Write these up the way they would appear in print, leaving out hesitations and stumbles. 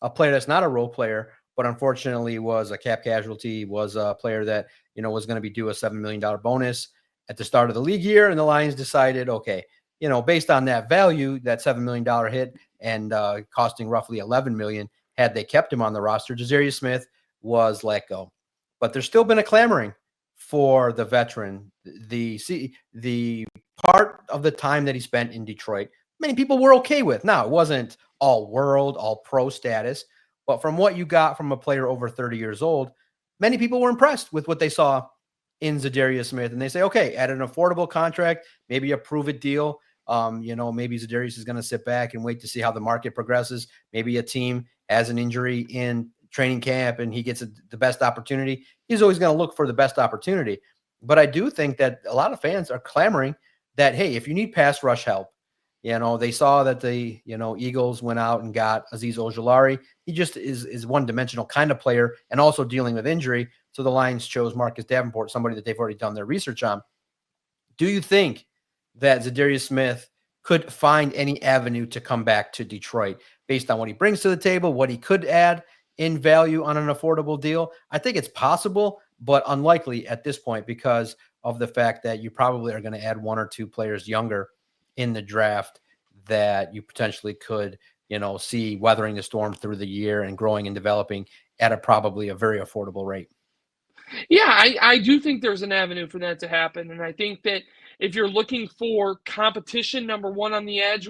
a player that's not a role player, but unfortunately was a cap casualty, was a player that, was going to be due a $7 million bonus at the start of the league year. And the Lions decided, okay, based on that value, that $7 million hit and costing roughly $11 million, had they kept him on the roster, Za'Darius Smith was let go. But there's still been a clamoring for the veteran. The part of the time that he spent in Detroit, many people were okay with. Now, it wasn't all world, all pro status, but from what you got from a player over 30 years old, many people were impressed with what they saw in Za'Darius Smith. And they say, okay, at an affordable contract, maybe a prove-it deal, maybe Za'Darius is going to sit back and wait to see how the market progresses. Maybe a team has an injury in training camp and he gets the best opportunity. He's always going to look for the best opportunity. But I do think that a lot of fans are clamoring that, hey, if you need pass rush help, they saw that the, Eagles went out and got Azeez Ojulari. He just is one-dimensional kind of player and also dealing with injury. So the Lions chose Marcus Davenport, somebody that they've already done their research on. Do you think that Za'Darius Smith could find any avenue to come back to Detroit based on what he brings to the table, what he could add in value on an affordable deal? I think it's possible, but unlikely at this point because of the fact that you probably are going to add one or two players younger in the draft that you potentially could, see weathering the storm through the year and growing and developing at probably a very affordable rate. Yeah, I do think there's an avenue for that to happen. And I think that if you're looking for competition, number one on the edge,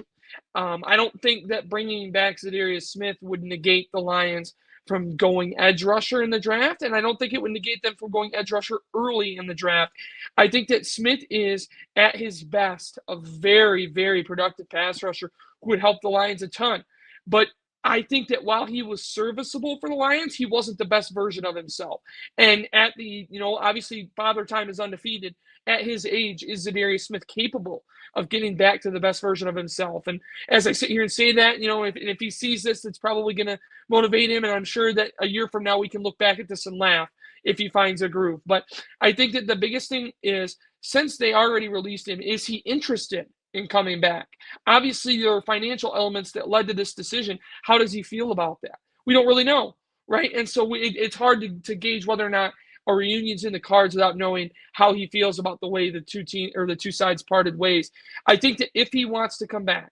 I don't think that bringing back Za'Darius Smith would negate the Lions from going edge rusher in the draft. And I don't think it would negate them from going edge rusher early in the draft. I think that Smith is at his best a very, very productive pass rusher who would help the Lions a ton. But I think that while he was serviceable for the Lions, he wasn't the best version of himself. And at the, obviously Father Time is undefeated. At his age, is Za'Darius Smith capable of getting back to the best version of himself? And as I sit here and say that, if he sees this, it's probably going to motivate him. And I'm sure that a year from now, we can look back at this and laugh if he finds a groove. But I think that the biggest thing is, since they already released him, is he interested in coming back? Obviously, there are financial elements that led to this decision. How does he feel about that? We don't really know, right? And so it's hard to gauge whether or not a reunion's in the cards without knowing how he feels about the way the two sides parted ways. I think that if he wants to come back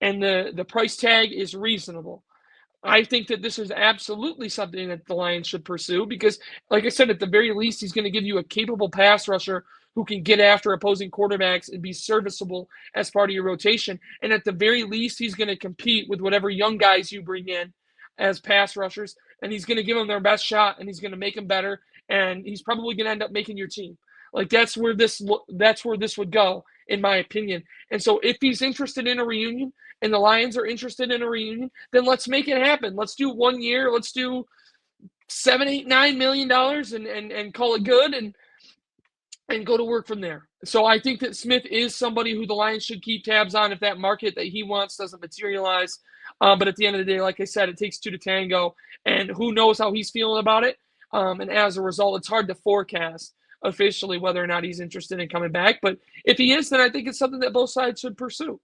and the price tag is reasonable, I think that this is absolutely something that the Lions should pursue because, like I said, at the very least, he's going to give you a capable pass rusher who can get after opposing quarterbacks and be serviceable as part of your rotation. And at the very least, he's going to compete with whatever young guys you bring in as pass rushers, and he's going to give them their best shot, and he's going to make them better, and he's probably going to end up making your team. Like that's where this would go, in my opinion. And so if he's interested in a reunion and the Lions are interested in a reunion, then let's make it happen. Let's do 1 year. Let's do $7, $8, $9 million and call it good and go to work from there. So I think that Smith is somebody who the Lions should keep tabs on if that market that he wants doesn't materialize. But at the end of the day, like I said, it takes two to tango, and who knows how he's feeling about it. And as a result, it's hard to forecast officially whether or not he's interested in coming back. But if he is, then I think it's something that both sides should pursue.